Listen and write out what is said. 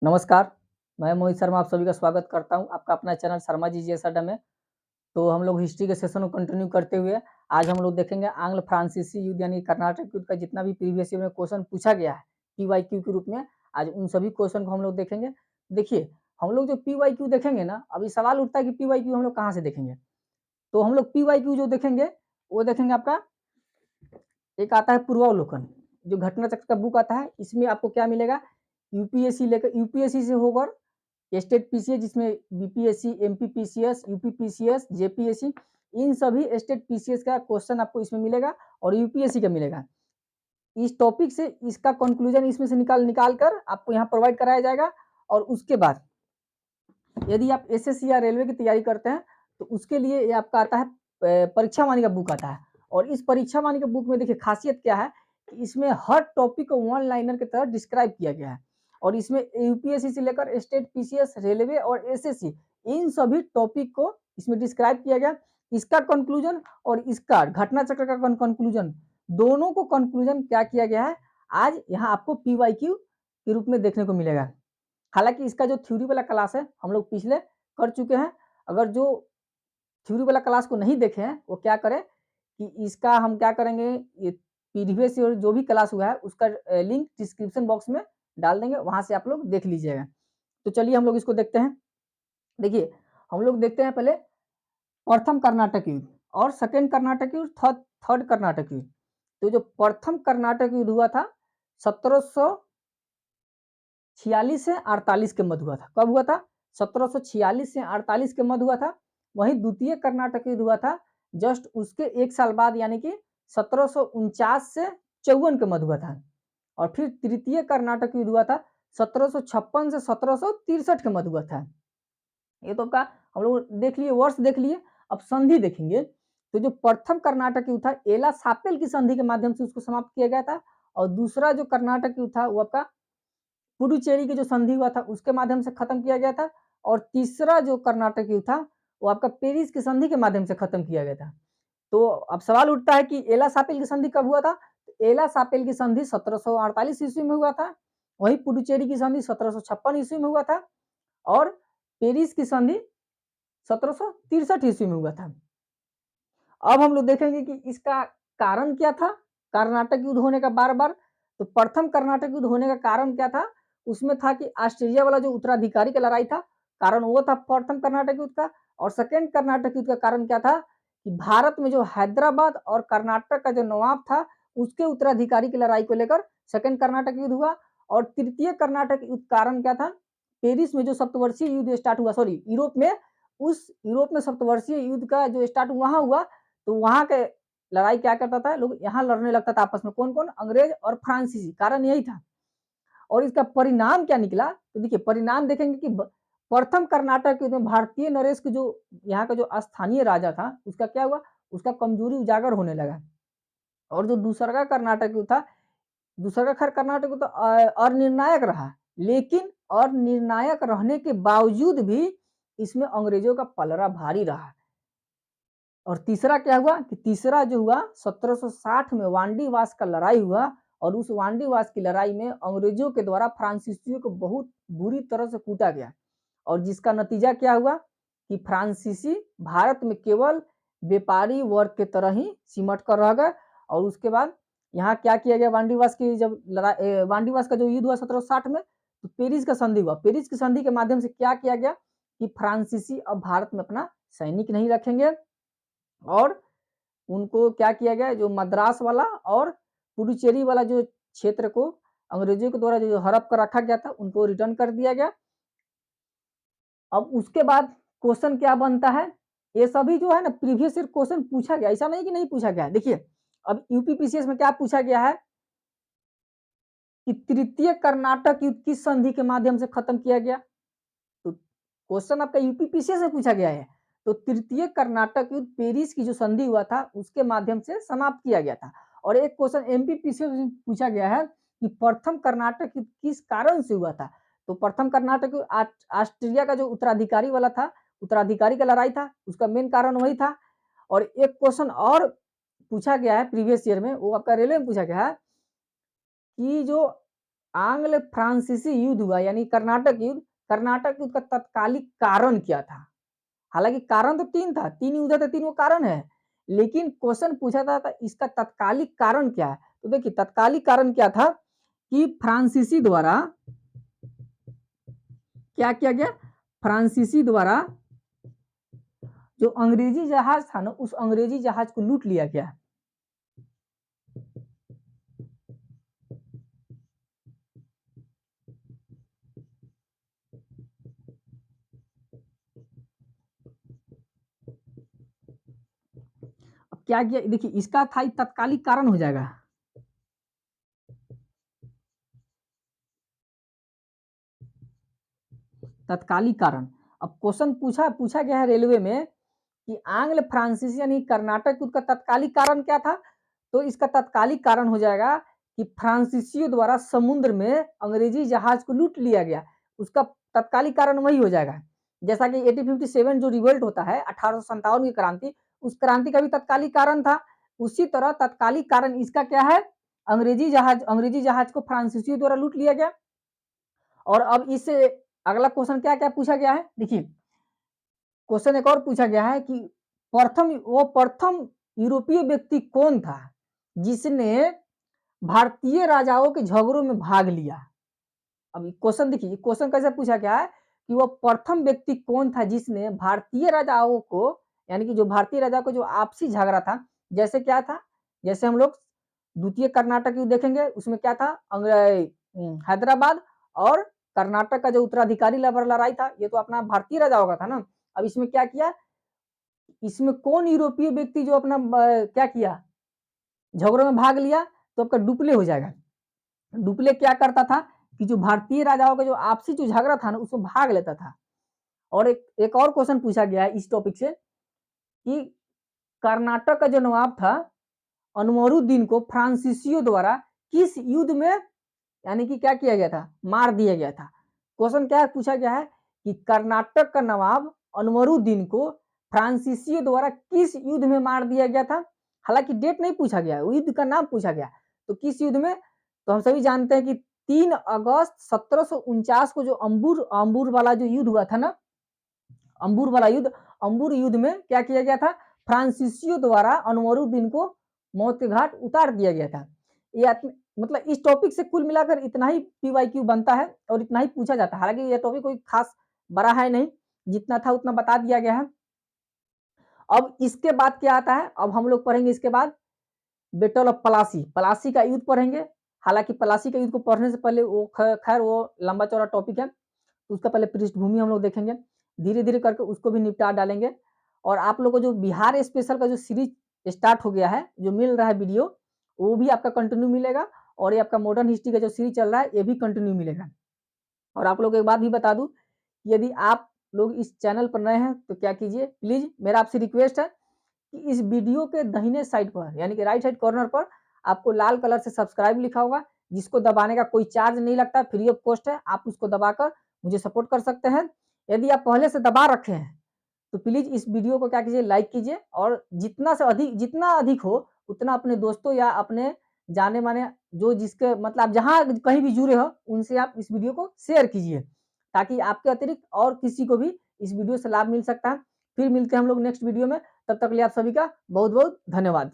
नमस्कार, मैं मोहित शर्मा आप सभी का स्वागत करता हूँ, आपका अपना चैनल शर्मा जी जीएस अड्डा में। तो हम लोग हिस्ट्री के सेशन को कंटिन्यू करते हुए आज हम लोग देखेंगे आंग्ल फ्रांसीसी युद्ध यानी कर्नाटक युद्ध का जितना भी प्रीवियस ईयर में क्वेश्चन पूछा गया है पीवाईक्यू के रूप में, आज उन सभी क्वेश्चन को हम लोग देखेंगे। देखिए, हम लोग जो पीवाईक्यू देखेंगे ना, अभी सवाल उठता है कि पीवाईक्यू हम लोग कहाँ से देखेंगे? तो हम लोग पीवाईक्यू जो देखेंगे, वो देखेंगे आपका एक आता है पूर्वावलोकन, जो घटना चक्र का बुक आता है, इसमें आपको क्या मिलेगा? यूपीएससी से होकर स्टेट पीसीएस जिसमें बीपीएससी, एमपीपीसीएस, यूपीपीसीएस, जेपीएससी, इन सभी स्टेट पीसीएस का क्वेश्चन आपको इसमें मिलेगा और यूपीएससी का मिलेगा। इस टॉपिक से इसका कंक्लूजन इसमें से निकाल निकाल कर आपको यहाँ प्रोवाइड कराया जाएगा। और उसके बाद यदि आप एसएससी या रेलवे की तैयारी करते हैं तो उसके लिए ये आपका आता है परीक्षा वाणी का बुक आता है। और इस परीक्षा वाणी के बुक में देखिए खासियत क्या है कि इसमें हर टॉपिक को वन लाइनर की तरह डिस्क्राइब किया गया है। और इसमें यूपीएससी से लेकर स्टेट पीसीएस, रेलवे और एसएससी, इन सभी टॉपिक को इसमें डिस्क्राइब किया गया। इसका कंक्लूजन और इसका घटना चक्र का कंक्लूजन, दोनों को कंक्लूजन क्या किया गया है, आज यहाँ आपको पीवाईक्यू के रूप में देखने को मिलेगा। हालांकि इसका जो थ्योरी वाला क्लास है हम लोग पिछले कर चुके हैं। अगर जो थ्योरी वाला क्लास को नहीं देखे हैं वो क्या करें कि इसका हम क्या करेंगे, ये प्रीवियस ईयर जो भी क्लास हुआ है उसका लिंक डिस्क्रिप्शन बॉक्स में डाल देंगे, वहां से आप लोग देख लीजिएगा। तो चलिए हम लोग इसको देखते हैं। देखिए, हम लोग देखते हैं पहले प्रथम कर्नाटक युद्ध और सेकेंड कर्नाटक युद्ध, थर्ड कर्नाटक युद्ध। तो जो प्रथम कर्नाटक युद्ध हुआ था 1746 से 48 के मध्य हुआ था। कब हुआ था? 1746 से 48 के मध्य हुआ था। वहीं द्वितीय कर्नाटक युद्ध हुआ था जस्ट उसके एक साल बाद यानी कि 1749 से 54 के मध्य हुआ था। और फिर तृतीय कर्नाटक युद्ध हुआ था 1756 से 1763 के मध्य हुआ था। ये तो आपका हम लोग देख लिए, वर्ष देख लिए। अब संधि देखेंगे तो जो प्रथम कर्नाटक युद्ध था एला सापेल की संधि के माध्यम से उसको समाप्त किया गया था। और दूसरा जो कर्नाटक युद्ध था वो आपका पुडुचेरी की जो संधि हुआ था उसके माध्यम से खत्म किया गया था। और तीसरा जो कर्नाटक युद्ध था वो आपका पेरिस की संधि के माध्यम से खत्म किया गया था। तो अब सवाल उठता है कि एला सापेल की संधि कब हुआ था? तो एला सापेल की संधि 1748 ईस्वी में हुआ था। वहीं पुडुचेरी की संधि 1756 ईस्वी में हुआ था। और पेरिस की संधि 1763 ईस्वी में हुआ था। अब हम लोग देखेंगे कि इसका कारण क्या था कर्नाटक युद्ध होने का बार बार। तो प्रथम कर्नाटक युद्ध होने का कारण क्या था? उसमें था कि ऑस्ट्रेलिया वाला जो उत्तराधिकारी का लड़ाई था, कारण वो था प्रथम कर्नाटक युद्ध का। और सेकेंड कर्नाटक युद्ध का कारण क्या था कि भारत में जो हैदराबाद और कर्नाटक का जो नवाब था उसके उत्तराधिकारी की लड़ाई को लेकर सेकेंड कर्नाटक युद्ध हुआ। और तृतीय कर्नाटक युद्ध कारण क्या था? पेरिस में जो सप्तवर्षीय युद्ध स्टार्ट हुआ, सॉरी यूरोप में, उस यूरोप में सप्तवर्षीय युद्ध का जो स्टार्ट वहां हुआ। तो वहां के लड़ाई क्या करता था, लोग यहाँ लड़ने लगता था आपस में, कौन कौन? अंग्रेज और फ्रांसीसी। कारण यही था। और इसका परिणाम क्या निकला? तो देखिए परिणाम देखेंगे कि प्रथम कर्नाटक युद्ध में भारतीय नरेश के जो यहाँ का जो स्थानीय राजा था उसका क्या हुआ, उसका कमजोरी उजागर होने लगा। और जो दूसरा का कर्नाटक युद्ध था, दूसरा का खैर कर्नाटक युद्ध अनिर्णायक रहा, लेकिन अनिर्णायक रहने के बावजूद भी इसमें अंग्रेजों का पलड़ा भारी रहा। और तीसरा क्या हुआ कि तीसरा जो हुआ 1760 में वांडीवास का लड़ाई हुआ। और उस वांडीवास की लड़ाई में अंग्रेजों के द्वारा फ्रांसीसियों को बहुत बुरी तरह से कूटा गया। और जिसका नतीजा क्या हुआ कि फ्रांसीसी भारत में केवल व्यापारी वर्ग के तरह ही सिमट कर रह गए। और उसके बाद यहाँ क्या किया गया, वांडीवास की जब लड़ाई, वांडीवास का जो युद्ध हुआ 1760 में, तो पेरिस का संधि हुआ। पेरिस की संधि के माध्यम से क्या किया गया कि फ्रांसीसी अब भारत में अपना सैनिक नहीं रखेंगे। और उनको क्या किया गया, जो मद्रास वाला और पुडुचेरी वाला जो क्षेत्र को अंग्रेजों के द्वारा जो हड़प कर रखा गया था उनको रिटर्न कर दिया गया। अब उसके बाद क्वेश्चन क्या बनता है, ये सभी जो है ना प्रीवियस ईयर क्वेश्चन पूछा गया, ऐसा नहीं कि नहीं पूछा गया। देखिए अब यूपीपीसीएस में क्या पूछा गया है कि तृतीय कर्नाटक युद्ध किस संधि के माध्यम से खत्म किया गया। तो क्वेश्चन आपका यूपीपीसीएस से पूछा गया है। तो तृतीय कर्नाटक युद्ध पेरिस की जो संधि हुआ था उसके माध्यम से समाप्त किया गया था। और एक क्वेश्चन एमपीपीसीएस में पूछा गया है कि प्रथम कर्नाटक युद्ध किस कारण से हुआ था। तो प्रथम कर्नाटक युद्ध ऑस्ट्रेलिया का जो उत्तराधिकारी वाला था, उत्तराधिकारी का लड़ाई था, उसका मेन कारण वही था। और एक क्वेश्चन और पूछा गया है प्रीवियस ईयर में, वो आपका रेलवे में पूछा गया है कि जो आंग्ल फ्रांसीसी युद्ध हुआ यानी कर्नाटक युद्ध, कर्नाटक युद्ध का तत्कालिक कारण क्या था? हालांकि कारण तो तीन था, तीन युद्ध थे, तीनों कारण है, लेकिन क्वेश्चन पूछा था इसका तत्कालिक कारण क्या है? तो देखिए तत्कालिक कारण क्या था कि फ्रांसीसी द्वारा क्या किया गया? फ्रांसीसी द्वारा जो अंग्रेजी जहाज था ना, उस अंग्रेजी जहाज को लूट लिया गया। अब क्या किया? देखिए इसका था तत्कालिक कारण हो जाएगा। तत्कालिक कारण। अब क्वेश्चन पूछा गया है रेलवे में कि आंग्ल फ्रांसीसी यानी कर्नाटक युद्ध का तत्कालिक कारण क्या था? तो इसका तत्कालिक कारण हो जाएगा कि फ्रांसीसियों द्वारा समुद्र में अंग्रेजी जहाज को लूट लिया गया। उसका तत्कालिक कारण वही हो जाएगा। जैसा कि 1857 जो रिवोल्ट होता है 1857 की क्रांति, उस क्रांति का भी तत्कालिक कारण था। उसी तरह तत्कालिक कारण इसका क्या है? अंग्रेजी जहाज को फ्रांसीसियों द्वारा लूट लिया गया। और अब इससे अगला क्वेश्चन क्या-क्या पूछा गया है? देखिए क्वेश्चन एक और पूछा गया है कि प्रथम यूरोपीय व्यक्ति कौन था जिसने भारतीय राजाओं के झगड़ों में भाग लिया? अब क्वेश्चन देखिए क्वेश्चन कैसे पूछा गया है कि वो प्रथम व्यक्ति कौन था जिसने भारतीय राजाओं को यानी कि जो भारतीय राजाओं को जो आपसी झगड़ा था, जैसे क्या था? जैसे हम लोग द्वितीय कर्नाटक युद्ध देखेंगे उसमें क्या था? हैदराबाद और कर्नाटक का जो उत्तराधिकारी लड़ाई था, ये तो अपना भारतीय राजाओं का था ना। अब इसमें क्या किया? इसमें कौन यूरोपीय व्यक्ति जो अपना क्या किया? झगड़ों में भाग लिया, तो आपका डुप्ले हो जाएगा। डुप्ले क्या करता था कि जो भारतीय राजाओं का जो आपसी जो झगड़ा था ना, उसमें भाग लेता था। और एक और क्वेश्चन पूछा गया है इस टॉपिक से कि कर्नाटक का जो नवाब था अनवरुद्दीन को फ्रांसीसियों द्वारा किस युद्ध में यानी कि क्या किया गया था? मार दिया गया था। क्वेश्चन क्या पूछा गया है कि कर्नाटक का नवाब अनवरुद्दीन को फ्रांसीसियों द्वारा किस युद्ध में मार दिया गया था? हालांकि डेट नहीं पूछा गया, युद्ध का नाम पूछा गया। तो किस युद्ध में? तो हम सभी जानते हैं कि 3 अगस्त 1749 को जो अंबुर वाला जो युद्ध हुआ था ना, अंबुर वाला युद्ध, अंबुर युद्ध में क्या किया गया था? फ्रांसीसियों द्वारा अनवरुद्दीन को मौत के घाट उतार दिया गया था। ये मतलब इस टॉपिक से कुल मिलाकर इतना ही पीवाईक्यू बनता है और इतना ही पूछा जाता है। हालांकि ये टॉपिक कोई खास बड़ा है नहीं, जितना था उतना बता दिया गया है। अब इसके बाद क्या आता है? अब हम लोग पढ़ेंगे इसके बाद बैटल ऑफ प्लासी, प्लासी का युद्ध पढ़ेंगे। हालांकि प्लासी का युद्ध को पढ़ने से पहले वो खैर वो लंबा चौड़ा टॉपिक है, तो उसका पहले पृष्ठभूमि हम लोग देखेंगे, धीरे-धीरे करके उसको भी निपटा डालेंगे। और आप लोगों को जो बिहार स्पेशल का जो सीरीज स्टार्ट हो गया है, जो मिल रहा है वीडियो, वो भी आपका कंटिन्यू मिलेगा। और ये आपका मॉडर्न हिस्ट्री का जो सीरीज चल रहा है, ये भी कंटिन्यू मिलेगा। और आप लोगों को एक बात भी बता दूं, यदि आप लोग इस चैनल पर नए हैं तो क्या कीजिए, प्लीज मेरा आपसे रिक्वेस्ट है कि इस वीडियो के दाहिने साइड पर यानी कि राइट साइड कॉर्नर पर आपको लाल कलर से सब्सक्राइब लिखा होगा, जिसको दबाने का कोई चार्ज नहीं लगता, फ्री ऑफ कॉस्ट है। आप उसको दबाकर मुझे सपोर्ट कर सकते हैं। यदि आप पहले से दबा रखे हैं तो प्लीज इस वीडियो को क्या कीजिए, लाइक कीजिए। और जितना अधिक हो उतना अपने दोस्तों या अपने जाने माने जो जिसके मतलब जहां कहीं भी जुड़े हो उनसे आप इस वीडियो को शेयर कीजिए, ताकि आपके अतिरिक्त और किसी को भी इस वीडियो से लाभ मिल सकता है। फिर मिलते हैं हम लोग नेक्स्ट वीडियो में, तब तक के लिए आप सभी का बहुत बहुत धन्यवाद।